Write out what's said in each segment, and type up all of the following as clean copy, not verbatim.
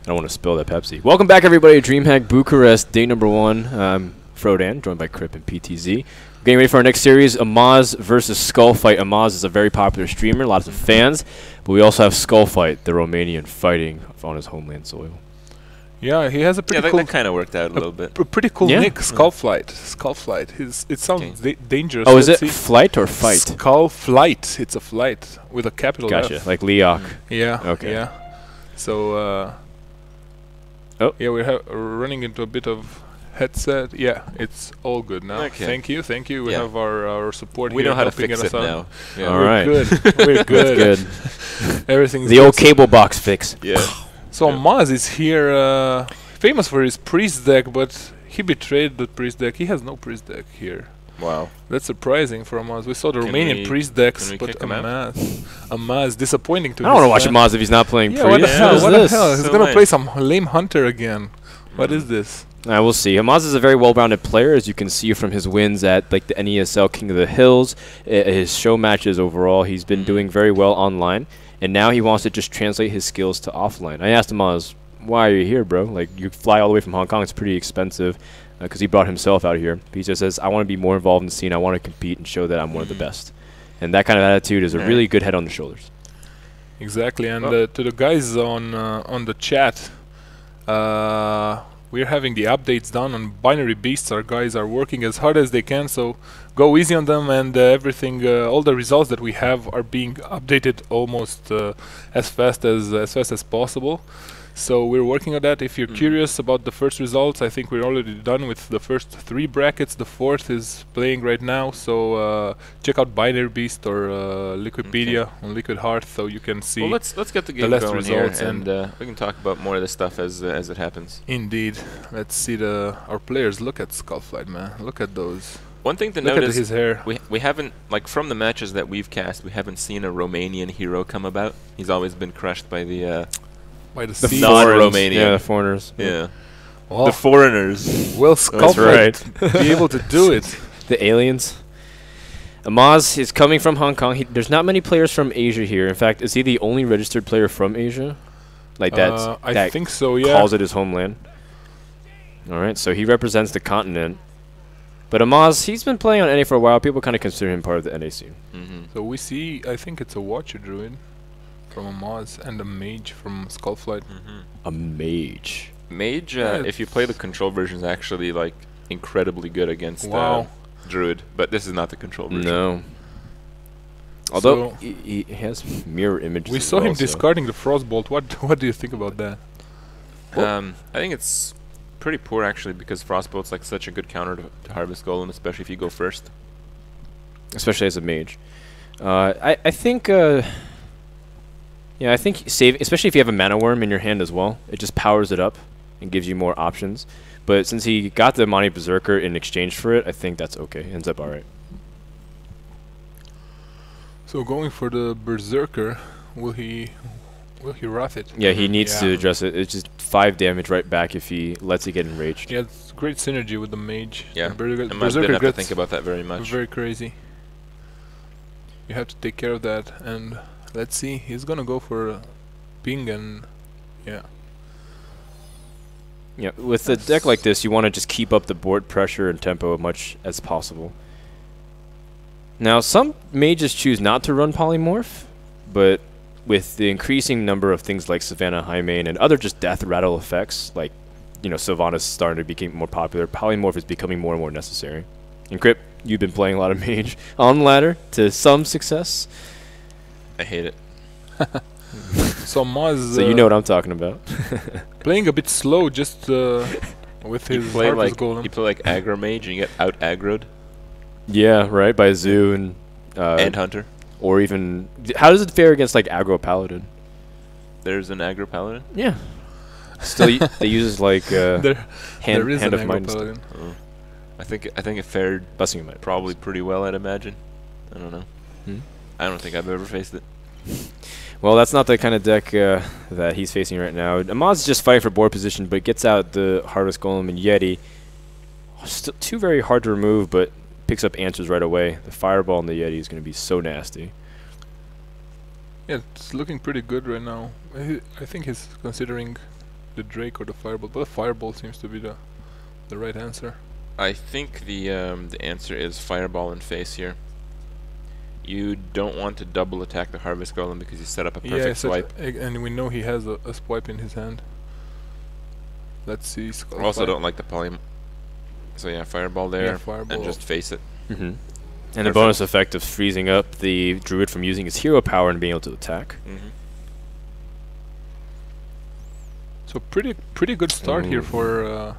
I don't want to spill that Pepsi. Welcome back, everybody, to DreamHack Bucharest, day number 1. Frodan, joined by Kripp and PTZ. Getting ready for our next series, AMAZ versus SKULLFLIGHT. AMAZ is a very popular streamer, lots of fans, but we also have SKULLFLIGHT, the Romanian, fighting on his homeland soil. Yeah, he has a pretty cool. That kind of worked out a little bit. A pretty cool nick, SKULLFLIGHT. SKULLFLIGHT. It sounds dangerous. Oh, is it flight or fight? SKULLFLIGHT. It's a flight with a capital Gotcha, F. like Leok. Yeah. Okay. Yeah. So. Oh. Yeah, we're running into a bit of headset. Yeah, it's all good now. Okay. Thank you. We have our support. We here know how to helping fix us it out. now. Yeah. All We're right. good. We're good. Good. Everything's The good. old cable box fix. Yeah. So AMAZ is here, famous for his priest deck, but he betrayed the priest deck. He has no priest deck here. Wow. That's surprising for AMAZ. We saw the Can Romanian we- priest decks, can we but kick him out? AMAZ disappointing to I don't want to watch his AMAZ if he's not playing Yeah, what the priest. hell? What What is the this? hell? He's So gonna lame. play some lame hunter again. What is this? We'll see. AMAZ is a very well-rounded player, as you can see from his wins at like the NESL King of the Hills, his show matches overall. He's been doing very well online, and now he wants to just translate his skills to offline. I asked AMAZ, why are you here, bro? Like, you fly all the way from Hong Kong. It's pretty expensive because he brought himself out here. He just says, I want to be more involved in the scene. I want to compete and show that I'm one of the best. And that kind of attitude is a really good head on the shoulders. Exactly. And to the guys on the chat, we're having the updates done on Binary Beasts. Our guys are working as hard as they can, so go easy on them. And everything, all the results that we have are being updated almost as fast as possible. So we're working on that. If you're curious about the first results, I think we're already done with the first 3 brackets. The 4th is playing right now, so check out Binary Beast or Liquipedia on Liquid Hearth, so you can see. Well, let's get the game last going here, results and we can talk about more of this stuff as it happens. Indeed. Let's see our players. Look at SKULLFLIGHT, man. Look at those. One thing to Look note at is his hair. we haven't, like, from the matches that we've cast, we haven't seen a Romanian hero come about. He's always been crushed by the By the The sea. non-Romanian. Yeah, the foreigners. Yeah. Well, The foreigners. will SKULLFLIGHT be able to do it? The aliens. AMAZ is coming from Hong Kong. There's not many players from Asia here. In fact, is he the only registered player from Asia? Like I think so, yeah. calls it his homeland. Alright, so he represents the continent. But AMAZ, he's been playing on NA for a while. People kind of consider him part of the NA scene. So we see, I think it's a Watcher Druid from AMAZ and a Mage from SKULLFLIGHT. A mage. Mage, Yeah, if you play the control version, is actually, like, incredibly good against Wow. Druid, but this is not the control version. No. Although So he has mirror images. we as saw well, him so. discarding the Frostbolt. What do you think about that? I think it's pretty poor, actually, because Frostbolt's like such a good counter to Harvest Golem, especially if you go first. Especially as a mage. I think. Yeah, I think especially if you have a Mana Worm in your hand as well, it just powers it up and gives you more options. But since he got the Monty Berserker in exchange for it, I think that's okay. Ends up alright. So going for the Berserker, will he wrath it? Yeah, he needs to Yeah. address it. It's just 5 damage right back if he lets it get enraged. Yeah, it's great synergy with the Mage. Yeah, The I didn't Berserker have to gets think about that very much. very crazy. You have to take care of that, and let's see. He's gonna go for a ping, and yeah. Yeah, with a deck like this, you want to just keep up the board pressure and tempo as much as possible. Now, some mages choose not to run Polymorph, but with the increasing number of things like Savannah Highmane and other just death rattle effects, like, you know, Sylvanas starting to become more popular, Polymorph is becoming more and more necessary. And Kripp, you've been playing a lot of mage on the ladder to some success. I hate it. So Maz, So you know what I'm talking about. playing a bit slow, just with his play Harvest like Golem. you play like aggro mage and you get out aggroed Yeah, right, by Zoo and Hunter. or even how does it fare against like aggro paladin? There's an aggro paladin. Yeah. Still, they use like There hand is hand an of Aggro mind. stuff. Paladin. I think it fared Busting your mind. probably pretty well, I'd imagine. I don't know. Hmm? I don't think I've ever faced it. Well, that's not the kind of deck that he's facing right now. AMAZ is just fighting for board position, but gets out the Harvest Golem and Yeti. Still too very hard to remove, but picks up answers right away. The Fireball and the Yeti is going to be so nasty. Yeah, it's looking pretty good right now. I think he's considering the Drake or the Fireball, but the Fireball seems to be the right answer. I think the answer is Fireball in face here. You don't want to double attack the Harvest Golem because you set up a perfect swipe. And we know he has a swipe in his hand. Let's see. Also don't like the poly. So yeah, Fireball there, Yeah, Fireball. and just face it. And the bonus effect of freezing up the Druid from using his hero power and being able to attack. So pretty good start here for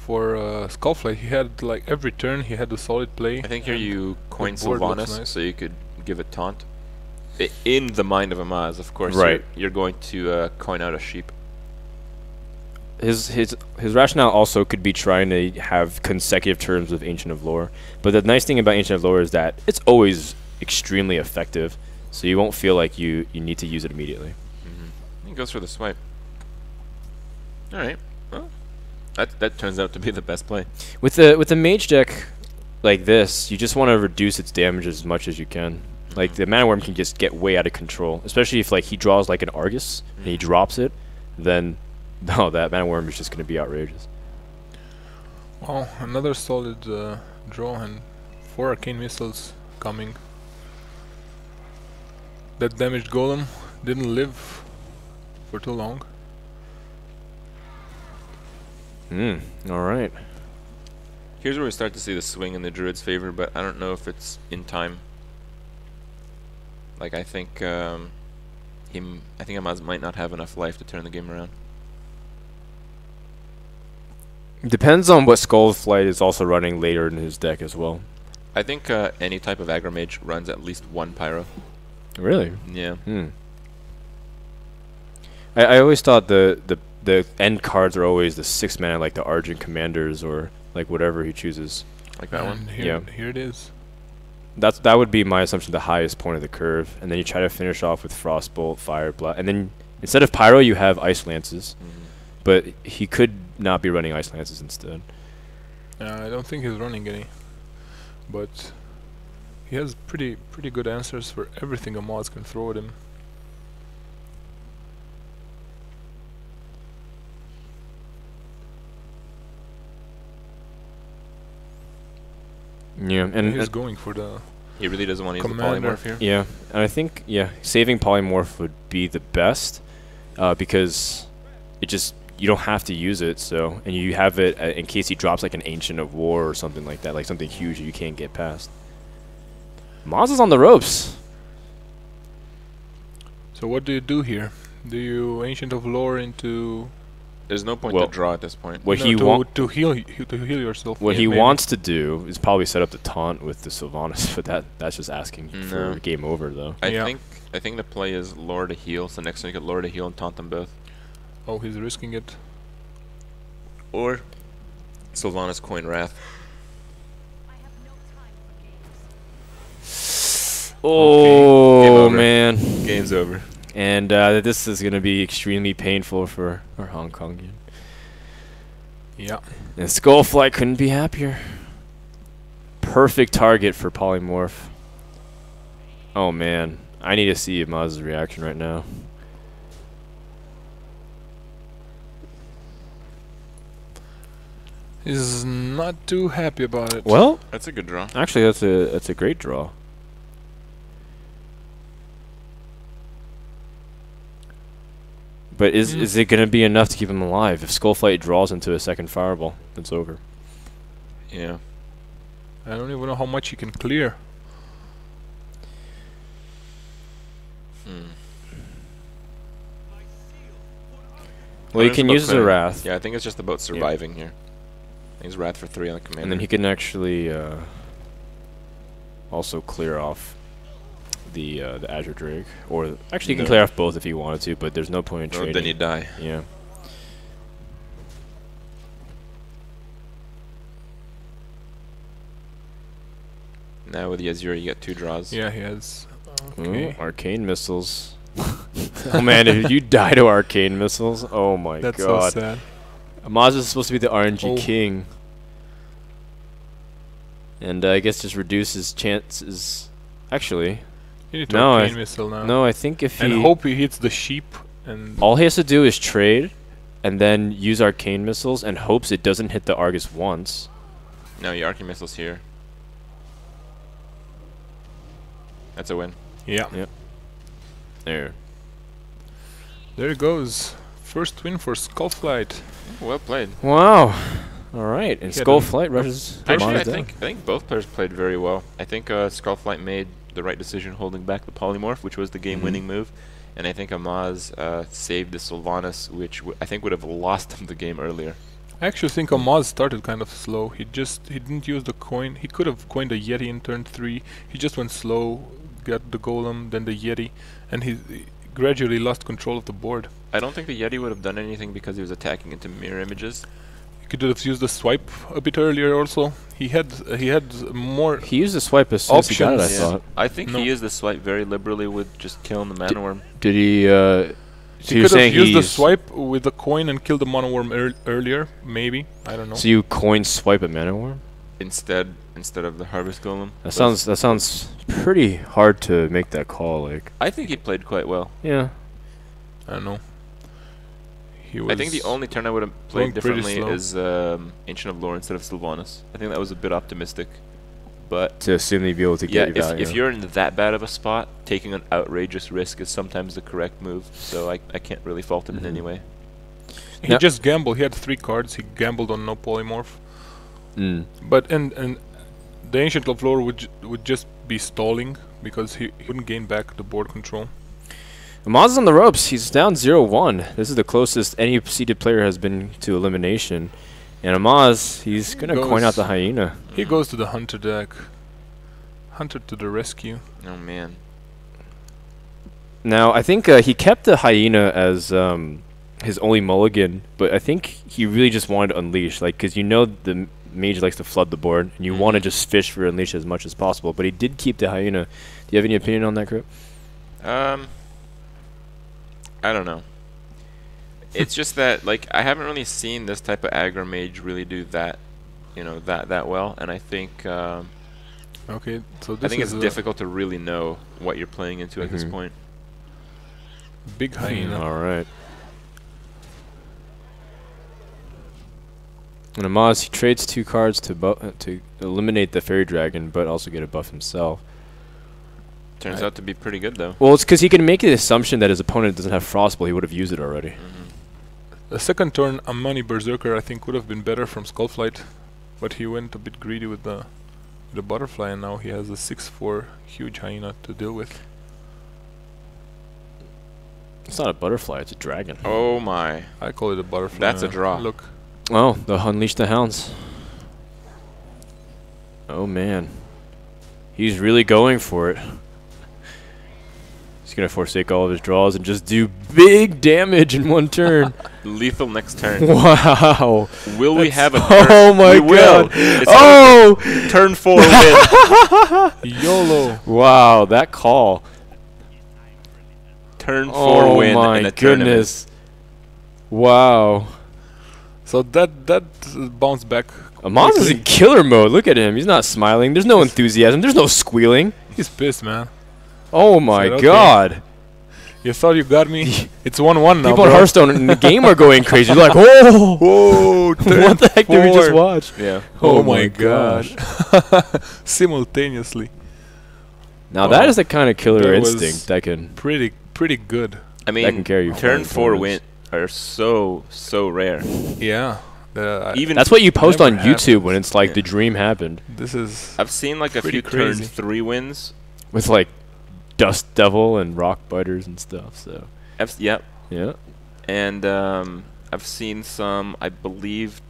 SKULLFLIGHT. He had like every turn he had a solid play. I think here you coin board looks Sylvanas nice. so you could give it taunt. In the mind of AMAZ, of course. Right. You're going to coin out a sheep. His rationale also could be trying to have consecutive turns with Ancient of Lore. But the nice thing about Ancient of Lore is that it's always extremely effective, so you won't feel like you need to use it immediately. He goes for the swipe. Alright. Well, that turns out to be the best play. With the mage deck like this, you just want to reduce its damage as much as you can. Like the Mana Worm can just get way out of control, especially if like he draws like an Argus and he drops it, then no, that Mana Worm is just going to be outrageous. Well, another solid draw and 4 Arcane Missiles coming. That damaged Golem didn't live for too long. Alright. Here's where we start to see the swing in the Druid's favor, but I don't know if it's in time. Like I think AMAZ might not have enough life to turn the game around. Depends on what SKULLFLIGHT is also running later in his deck as well. I think any type of aggro mage runs at least 1 pyro. Really? Yeah. I always thought the end cards are always the 6 mana, like the Argent Commanders or like whatever he chooses. Like that one? Here it is. That would be my assumption, the highest point of the curve, and then you try to finish off with Frostbolt, Fire Blast, and then instead of Pyro you have Ice Lances, but he could not be running Ice Lances instead. I don't think he's running any, but he has pretty good answers for everything AMAZ can throw at him. Yeah, and he's going for the He really doesn't want to use the commander polymorph here. yeah, and I think saving Polymorph would be the best because it just you don't have to use it, so and you have it in case he drops like an Ancient of War or something like that, like something huge that you can't get past. Maz is on the ropes. So what do you do here? Do you Ancient of Lore into There's no point Well, to draw at this point. What no, he to heal yourself? What Yeah, he maybe. wants to do is probably set up the taunt with the Sylvanas, but that's just asking for game over though. I Yeah. think the play is lure to heal, so next time you get lure to heal and taunt them both. Oh, he's risking it. Or Sylvanas coin Wrath. Oh Game over. man, Game's over. and this is gonna be extremely painful for our Hong Kongian. Yeah. And SKULLFLIGHT couldn't be happier. Perfect target for Polymorph. Oh man, I need to see AMAZ's reaction right now. He's not too happy about it. Well, That's a good draw. actually, that's a great draw. But is it gonna be enough to keep him alive? If SKULLFLIGHT draws into a second Fireball, it's over. Yeah. I don't even know how much he can clear. Well, you It's can about use the clearing. Wrath, Yeah, I think it's just about surviving here. He's Wrath for 3 on the commander. and then he can actually also clear off the Azure Drake, or actually he can No. clear off both if he wanted to, but there's no point in No, trading. then you die. Yeah. Now with the Azure, you get 2 draws. Yeah, he has. Ooh, Okay. Arcane Missiles. Oh man, if you die to Arcane Missiles, oh my That's god. so sad. AMAZ is supposed to be the RNG Oh. king. And I guess just reduces chances. Actually, You need to No, Arcane Missile now. no, I think if And he... hope he hits the sheep and all he has to do is trade, and then use Arcane Missiles and hopes it doesn't hit the Argus once. No, your Arcane Missile's here. That's a win. Yeah. Yep. There. There it goes. First win for SKULLFLIGHT. Well played. Wow. All right. And Yeah, SKULLFLIGHT rushes. Actually, Amaz I down. think both players played very well. I think SKULLFLIGHT made the right decision holding back the Polymorph, which was the game-winning move, and I think AMAZ saved the Sylvanas, which I think would have lost him the game earlier. I actually think AMAZ started kind of slow. He didn't use the coin. He could have coined a Yeti in turn 3. He just went slow, got the Golem, then the Yeti, and he gradually lost control of the board. I don't think the Yeti would have done anything because he was attacking into mirror images. He could have used the swipe a bit earlier also. He had more He used the swipe as soon as he got it, I options. thought. I think No. he used the swipe very liberally with just killing the Mana Worm. Did he, so He you're could have saying used the he's- swipe with the coin and killed the Mana Worm earlier, maybe. I don't know. So you coin swipe a Mana Worm? Instead of the Harvest Golem. That sounds pretty hard to make that call, like. I think he played quite well. Yeah. I don't know. He was I think the only turn I would have going played pretty differently slow. is Ancient of Lore instead of Sylvanas. I think that was a bit optimistic. But To assume they'd be able to yeah, get your value. if you're in that bad of a spot, taking an outrageous risk is sometimes the correct move. So I can't really fault him in any way. He Yeah. just gambled. He had 3 cards. He gambled on no polymorph. Mm. But and the Ancient of Lore would just be stalling because he wouldn't gain back the board control. Amaz is on the ropes. He's down 0-1. This is the closest any seeded player has been to elimination. And Amaz, he's going to coin out the Hyena. He goes to the Hunter deck. Hunter to the rescue. Oh man. Now, I think he kept the Hyena as his only mulligan, but I think he really just wanted to unleash, like, because you know the mage likes to flood the board, and you want to just fish for unleash as much as possible. But he did keep the Hyena. Do you have any opinion on that, Kripp? I don't know. It's just that, like, I haven't really seen this type of aggro mage really do that, you know, that well, and I think Okay, so this it's is a difficult to really know what you're playing into at this point. big hyena. All right. And Amaz, he trades 2 cards to eliminate the Fairy Dragon, but also get a buff himself. Turns out to be pretty good though. Well, it's because he can make the assumption that his opponent doesn't have Frostbolt. He would have used it already. The second turn, Amani Berserker I think would have been better from SKULLFLIGHT, but he went a bit greedy with the butterfly, and now he has a 6/4 huge hyena to deal with. It's not a butterfly, it's a dragon. Oh my. I call it a butterfly. That's a draw. Look, Oh, the Unleash the Hounds. Oh man. He's really going for it. He's going to forsake all of his draws and just do big damage in one turn. Lethal next turn. Wow. Will we have a Oh turn? my We will. god. It's Oh! a turn 4 win. YOLO. Wow, that call. Turn 4 Oh win my in a tournament. goodness. Wow. So that bounced back. Amaz is quickly. in killer mode. Look at him. He's not smiling. There's no enthusiasm. There's no squealing. He's pissed, man. Oh my Said, okay. god. You thought you got me? It's 1-1 now, People on bro. Hearthstone in the game are going crazy. They're like, oh! Whoa! What the heck did we just 4. watch? Yeah. Oh my gosh. Simultaneously. Now that is the kind of killer That was instinct that can Pretty good. I mean, can carry you turn forward 4 win are so rare. Yeah. Even That's what you post Never on YouTube happens. when it's like Yeah. the dream happened This is I've seen like a pretty few turn crazy. 3 wins. with like Dust Devil and Rock Biters and stuff. So Yep. yeah. And I've seen some, I believe,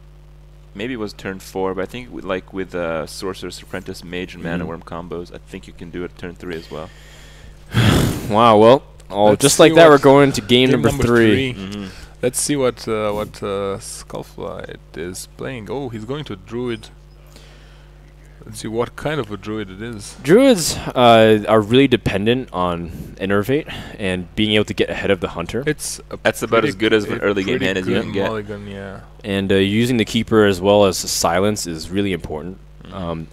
maybe it was turn 4, but I think with Sorcerer's Apprentice, Mage, and Mana Mhm. Worm combos, I think you can do it at turn 3 as well. Wow. Well, Let's just see like that, what we're going to game number 3. Mm-hmm. Let's see what SKULLFLIGHT is playing. Oh, he's going to Druid. Let's see what kind of a Druid it is. Druids are really dependent on Innervate and being able to get ahead of the hunter. It's That's about as good as an early game pretty hand as you good can get. mulligan, yeah. And using the Keeper as well as Silence is really important.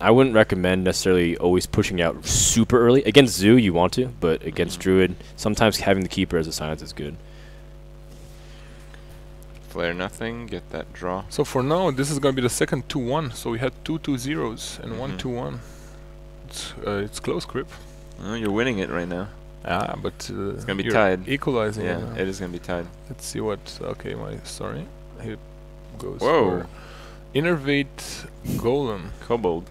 I wouldn't recommend necessarily always pushing out super early. Against Zoo, you want to, but against Druid, sometimes having the Keeper as a Silence is good. Flare nothing, get that draw. So for now, this is gonna be the second 2-1. So we had 2-2-0s and 1-2-1. It's close, Kripp. Oh, you're winning it right now. Ah, but It's gonna be you're tied. equalizing. Yeah, it now. it is gonna be tied. Let's see what. Okay, sorry. Here goes. Whoa. For Innervate Golem. Kobold.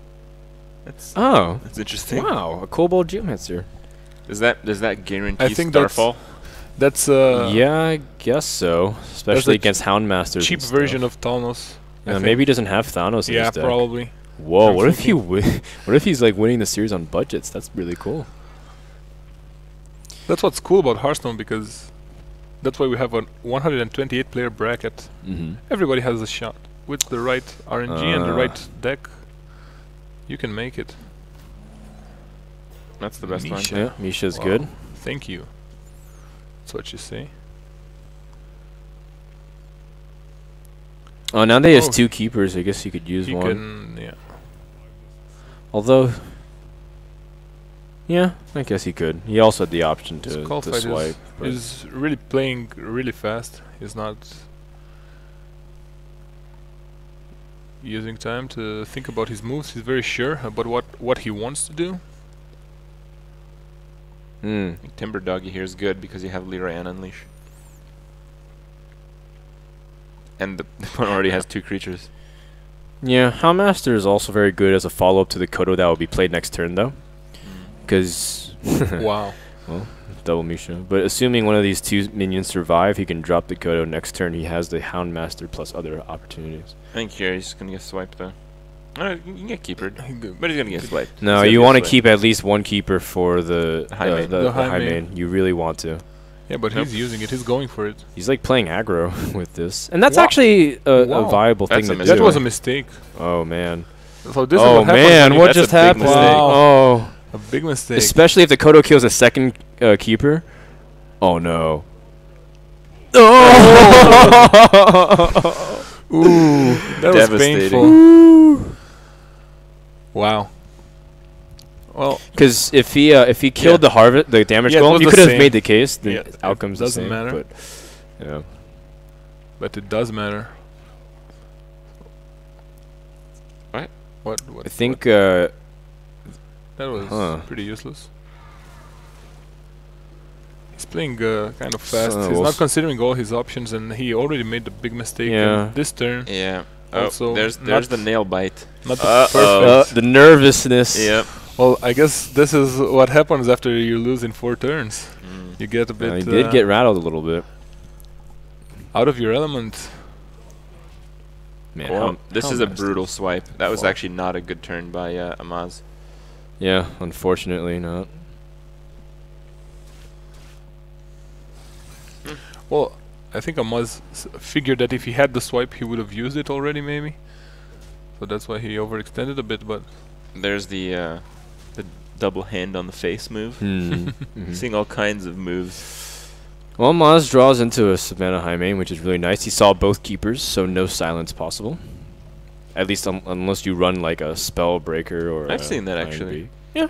That's Oh, that's interesting. wow, a Kobold Geomancer. Does that guarantee think that's Starfall? That's Yeah, I guess so. Especially against Houndmasters. cheap version of Thanos. I Yeah, think. maybe he doesn't have Thanos in Yeah, his deck. probably. Whoa, I'm what if he thinking. what if he's like winning the series on budgets? That's really cool. That's what's cool about Hearthstone, because that's why we have a 128 player bracket. Mm-hmm. Everybody has a shot. With the right RNG and the right deck, you can make it. That's the best one. Misha. Yeah, Misha's Wow. good. Thank you. That's what you say. Oh, now that he has Oh. 2 keepers, I guess he could use He one. can, yeah. Although, yeah, I guess he could. He also had the option to SKULLFLIGHT swipe. but- is really playing really fast. He's not using time to think about his moves. He's very sure about what he wants to do. Hmm. Timber Doggy here is good because you have Leroy and Unleash. And the opponent already has 2 creatures. Yeah, Houndmaster is also very good as a follow-up to the Kodo that will be played next turn, though. Because Wow. well, double Misha. But assuming one of these 2 minions survive, he can drop the Kodo next turn. He has the Houndmaster plus other opportunities. I think here he's gonna get swiped though. You can get keepered, Good. but he's gonna get swiped. No, He's gonna you get want to swiped. keep at least 1 keeper for the High main. The high high main. main. You really want to. Yeah, but Nope. he's using it. He's going for it. He's like playing aggro with this, and that's Wow. actually a Wow. viable That's thing a to do. That was a mistake. Oh man. So this is Oh what happens man, when you- what That's a just big happened? mistake. Oh, a big mistake. especially if the Kodo kills a second keeper. Oh no. Oh. Ooh, that was Devastating. painful. Wow. Well, Because if he killed the harvest, the damage Yeah, it golem, was you the could have same. made the case. The Yeah, it outcome's the doesn't same. matter. But yeah. but it does matter. What? What? I think that was huh. pretty useless. He's playing kind of fast. So He's we'll not s- considering all his options, and he already made the big mistake Yeah. in this turn. Yeah. Oh, Also there's not- the nail bite. Not the Uh-oh. perfect. the nervousness. Yep. Well, I guess this is what happens after you lose in 4 turns. Mm. You get a bit He did get rattled a little bit. out of your element. Man, Well, this is a Houndmaster. brutal swipe. That was Wow. actually not a good turn by AMAZ. yeah, unfortunately not. Well, I think AMAZ figured that if he had the swipe, he would have used it already, maybe. So that's why he overextended a bit, but There's the double hand on the face move. Hmm. Seeing all kinds of moves. Well, Maz draws into a Savannah High Main, which is really nice. He saw both keepers, so no silence possible. At least unless you run like a Spellbreaker or I've a seen that, Iron actually. Beak.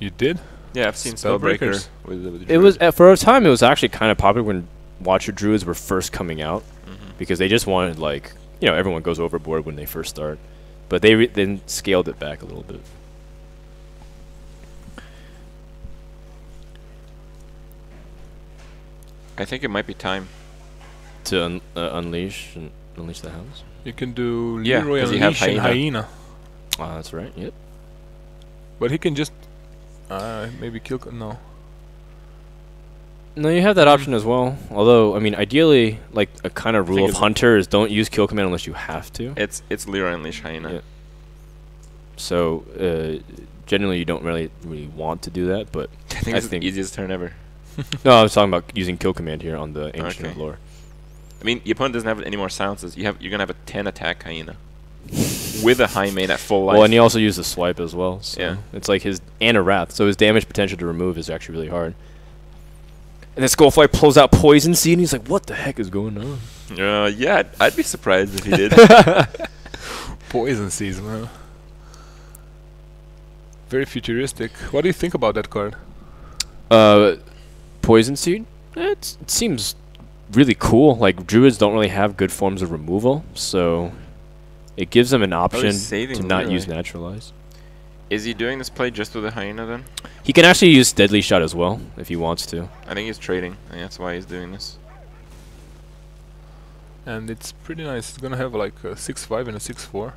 you did? Yeah, I've seen Spellbreakers. Spellbreaker with It was for a time. It was actually kind of popular when Watcher Druids were first coming out, because they just wanted, like, you know, everyone goes overboard when they first start, but they then scaled it back a little bit. I think it might be time. To unleash the hounds. You can do Yeah, Leroy 'cause you have Unleash and Hyena. Hyena. Ah, that's right. Yep. But he can just maybe kill. No. No, you have that option as well. Although, I mean, ideally, like a kind of Thing rule of is- Hunter is don't use Kill Command unless you have to. It's Leroy Unleash Hyena. Yeah. So generally, you don't really want to do that. But I think I it's think- the easiest turn ever. no, I was talking about using Kill Command here on the Ancient of Okay. Lore. I mean, the opponent doesn't have any more silences. You're gonna have a 10 attack Hyena with a high main at full life. Well, and he also used the swipe as well. So Yeah. it's like and a Wrath. So his damage potential to remove is actually really hard. And then SKULLFLIGHT pulls out Poison Seed, and he's like, "What the heck is going on?" Yeah, I'd be surprised if he did. Poison Seeds, man. Very futuristic. What do you think about that card? Poison Seed? It seems really cool. Like, druids don't really have good forms of removal, so it gives them an option to not use naturalize. Is he doing this play just with a hyena then? He can actually use deadly shot as well if he wants to. I think he's trading, and that's why he's doing this. And it's pretty nice. It's gonna have like a 6-5 and a 6-4.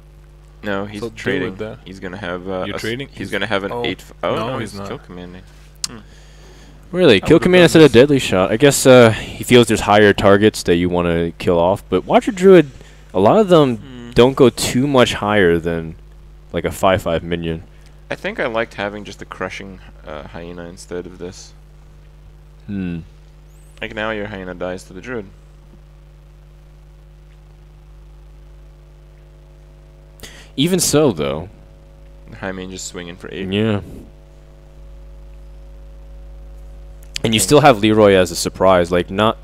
No, he's So trading. deal with that. He's gonna have. You're trading? He's gonna have an Oh. 8. Oh No, no, he's he's not. kill commanding. Really, I kill would've command done instead of this. deadly shot. I guess he feels there's higher targets that you want to kill off, but Watcher Druid, a lot of them don't go too much higher than like a 5/5 minion. I think I liked having just a crushing hyena instead of this. Hmm. Like now your hyena dies to the druid. Even so, though. The Hymen just swinging for 8. Yeah. And you still have Leroy as a surprise, like not.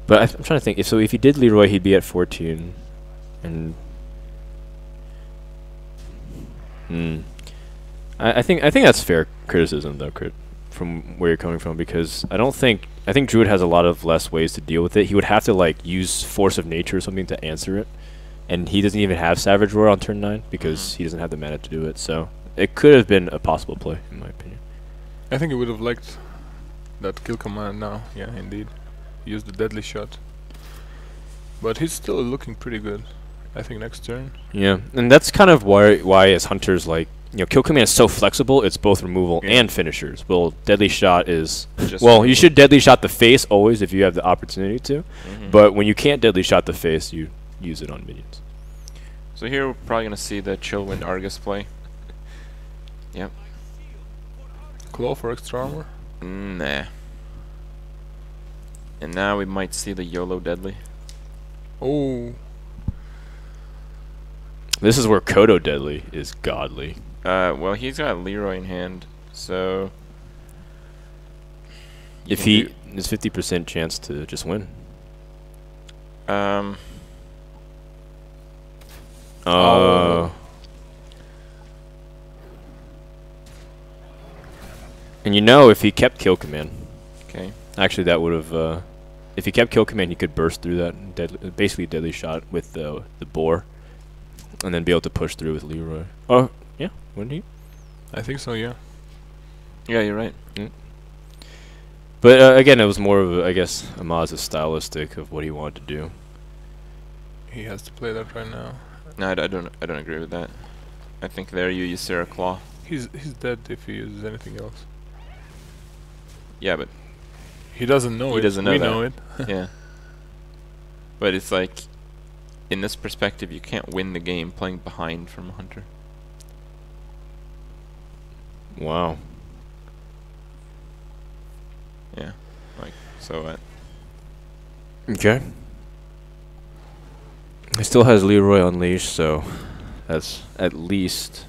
But I'm trying to think. If he did Leroy, he'd be at 14, and. I think that's fair criticism though, Crit, from where you're coming from, because I think Druid has a lot of less ways to deal with it. He would have to like use Force of Nature or something to answer it, and he doesn't even have Savage Roar on turn 9 because he doesn't have the mana to do it. So it could have been a possible play, in my opinion. I think he would have liked that kill command now. Yeah, indeed. Use the deadly shot. But he's still looking pretty good. I think next turn. Yeah, and that's kind of why as hunters, like, you know, kill command is so flexible. It's both removal and finishers. Well, deadly shot is Just well, you should deadly shot the face always if you have the opportunity to. But when you can't deadly shot the face, you use it on minions. So here we're probably gonna see the Chillwind Argus play. Yep. Claw for extra armor. Nah. And now we might see the YOLO Deadly. Oh. This is where Kodo Deadly is godly. Well, he's got Leroy in hand, so If he there's 50% chance to just win. Oh. And you know, if he kept kill command, okay. actually that would have. If he kept kill command, he could burst through that basically deadly shot with the boar, and then be able to push through with Leroy. Oh yeah, wouldn't he? I think so, yeah. Yeah, you're right. But again, it was more of I guess AMAZ's stylistic of what he wanted to do. He has to play that right now. No, I don't agree with that. I think there you use Sarah Claw. He's dead if he uses anything else. Yeah, but He doesn't know He it. doesn't know we that. know it. yeah. But it's like, in this perspective, you can't win the game playing behind from a hunter. Wow. Yeah. Like, so what? Okay. He still has Leroy Unleashed, so that's at least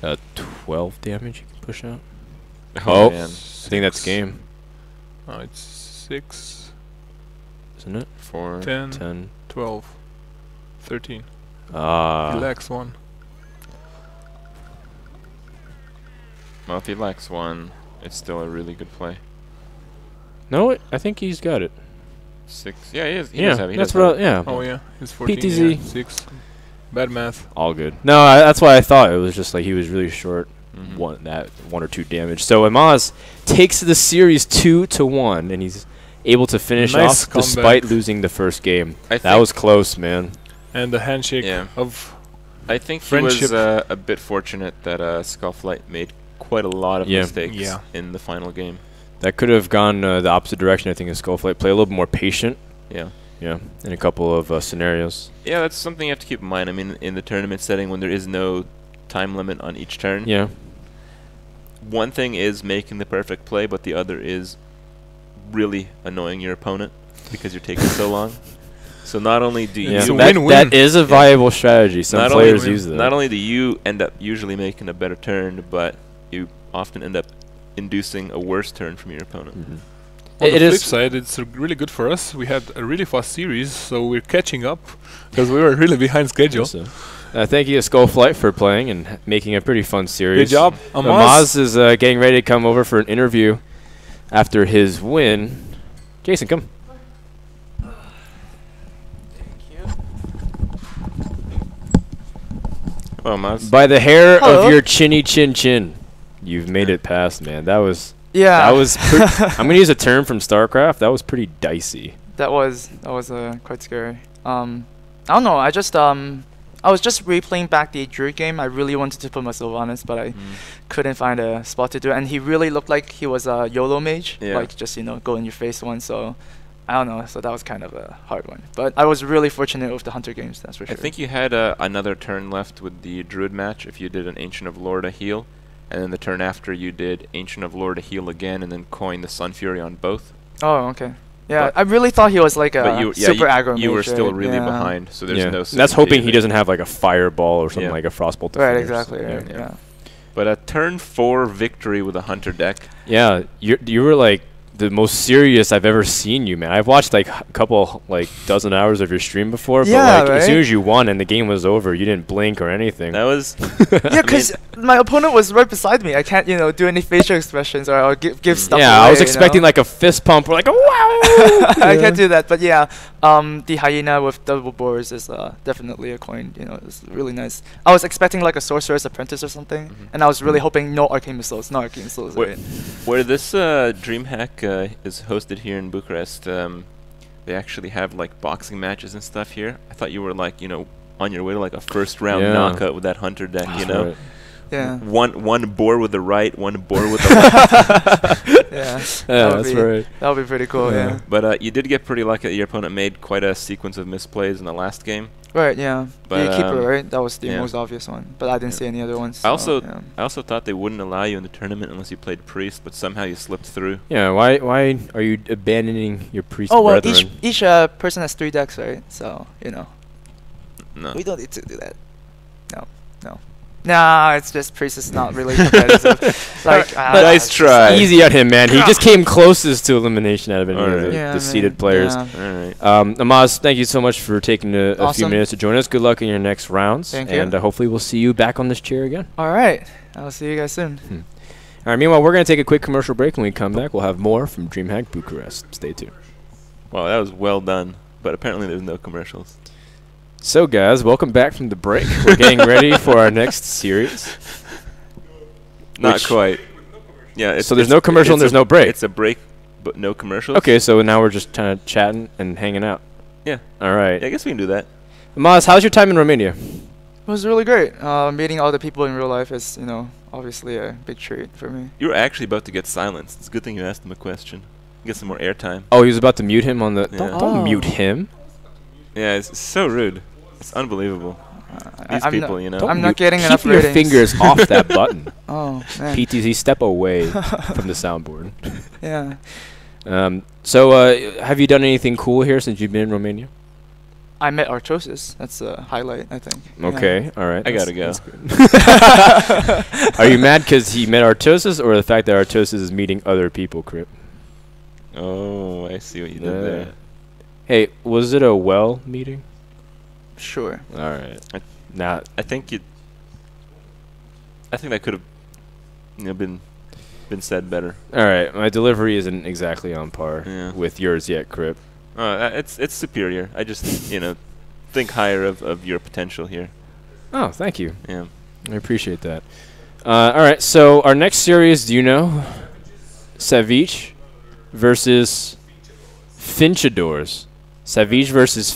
12 damage you can push out. Oh, man. I think that's game, Oh, it's 6, isn't it? 4. 10, 10. 12, 13. Ah. Relax 1. Well, if he lacks 1, it's still a really good play. No, I think he's got it. 6. Yeah, he is. He Yeah, does have it. He that's does have what. Yeah. Oh yeah, he's 14. PTZ. Yeah, 6. Bad math. All good. No, that's why I thought it was just like he was really short. One or two damage. So AMAZ takes the series 2-1, and he's able to finish Nice off comeback. despite losing the first game. I That was close, man. And the handshake Yeah. of I think he Friendship. was a bit fortunate that SKULLFLIGHT made quite a lot of mistakes Yeah. in the final game. That could have gone the opposite direction. I think SKULLFLIGHT play a little bit more patient. Yeah. Yeah, in a couple of scenarios. Yeah, that's something you have to keep in mind. I mean, in the tournament setting, when there is no time limit on each turn, Yeah. one thing is making the perfect play, but the other is really annoying your opponent because you're taking so long. So not only do Yeah, It's a you win-win. that is a viable strategy. Some Not players only, use that. not only do you end up usually making a better turn, but you often end up inducing a worse turn from your opponent. On It the flip is side, it's really good for us. We had a really fast series, so we're catching up because we were really behind schedule. So, thank you to SKULLFLIGHT for playing and making a pretty fun series. Good job, AMAZ is getting ready to come over for an interview after his win. Jason, come. Oh, Maz. By the hair Hello. of your chinny chin chin, you've made it past, man. That was Yeah. that was. I'm gonna use a term from StarCraft. That was pretty dicey. That was quite scary. I don't know. I was just replaying back the Druid game. I really wanted to put my Sylvanas, but I couldn't find a spot to do it. And he really looked like he was a YOLO mage, Yeah. like just go in your face one. So I don't know. So that was kind of a hard one. But I was really fortunate with the Hunter games. That's for sure. I think you had another turn left with the Druid match if you did an Ancient of Lore to heal, and then the turn after you did Ancient of Lore to heal again, and then coin the Sun Fury on both. Oh, okay. Yeah, But- I really thought he was like a But super aggro you were mage, still right? really Yeah. behind, so there's Yeah. no. That's certainty hoping he there. doesn't have like a fireball or something Yeah. like a frostbolt. to Right, finish, exactly. so, Right, yeah. yeah. But a turn 4 victory with a Hunter deck. Yeah, you were like the most serious I've ever seen you, man. I've watched like a couple, like dozen hours of your stream before, Yeah, but like as soon right? as you won and the game was over, you didn't blink or anything. That was Yeah, because my opponent was right beside me. I can't, do any facial expressions or give stuff Yeah, away, I was expecting like a fist pump or like a wow. I can't do that, but yeah, the hyena with double boars is definitely a coin. It's really nice. I was expecting like a sorcerer's apprentice or something, and I was really hoping no arcane missiles, no arcane missiles. Where, Right? where this DreamHack is hosted here in Bucharest, they actually have like boxing matches and stuff here. I thought you were like, on your way to like a first round Yeah. knockout with that Hunter deck, That's right. Yeah. One boar with the right, one boar with the left. Yeah. Yeah, that's right. That would be pretty cool. Yeah. But you did get pretty lucky that your opponent made quite a sequence of misplays in the last game. Right. Yeah. But, The keeper, right? That was the yeah. most obvious one, but I didn't see any other ones. I also yeah. I also thought they wouldn't allow you in the tournament unless you played Priest, but somehow you slipped through. Yeah, why are you abandoning your priest Oh well, brethren? each person has 3 decks, right? So No. we don't need to do that. No. Nah, it's just priest is not really competitive. Like, Nice it's try. Easy at him, man. He just came closest to elimination out of any of Alright. the, Yeah, the seeded man, players. yeah. All right. AMAZ, thank you so much for taking a few Awesome. minutes to join us. Good luck in your next rounds. Thank you. And hopefully we'll see you back on this chair again. All right. I'll see you guys soon. All right, meanwhile, we're going to take a quick commercial break. When we come back, we'll have more from DreamHack Bucharest. Stay tuned. Wow, that was well done. But apparently there's no commercials. So, guys, welcome back from the break. We're getting ready for our next series. Not Which- quite. Yeah. So there's no commercial and there's no break. It's a break, but no commercials. Okay, so now we're just kind of chatting and hanging out. Yeah. All right. Yeah, I guess we can do that. AMAZ, how's your time in Romania? It was really great. Meeting all the people in real life is, obviously a big treat for me. You were actually about to get silenced. It's a good thing you asked him a question. Get some more airtime. Oh, he was about to mute him on the... Yeah. Don't Oh. mute him. Yeah, it's so rude. It's unbelievable. These I'm people, not, Don't I'm mute. not getting Keep enough your ratings. fingers off that button. Oh, man. PTZ, step away from the soundboard. Yeah. So, have you done anything cool here since you've been in Romania? I met Artosis. That's a highlight, I think. Yeah. Okay, all right. I gotta go. that's good. Are you mad because he met Artosis, or the fact that Artosis is meeting other people, Kripp? Oh, I see what you did there. Hey, was it a well meeting? Sure. All right. I- Nah. I think that could have, been said better. All right. My delivery isn't exactly on par Yeah. with yours yet, Kripp. It's superior. I just think higher of your potential here. Oh, thank you. Yeah. I appreciate that. All right. So our next series, do you know? Savage versus Finchadors. Savage versus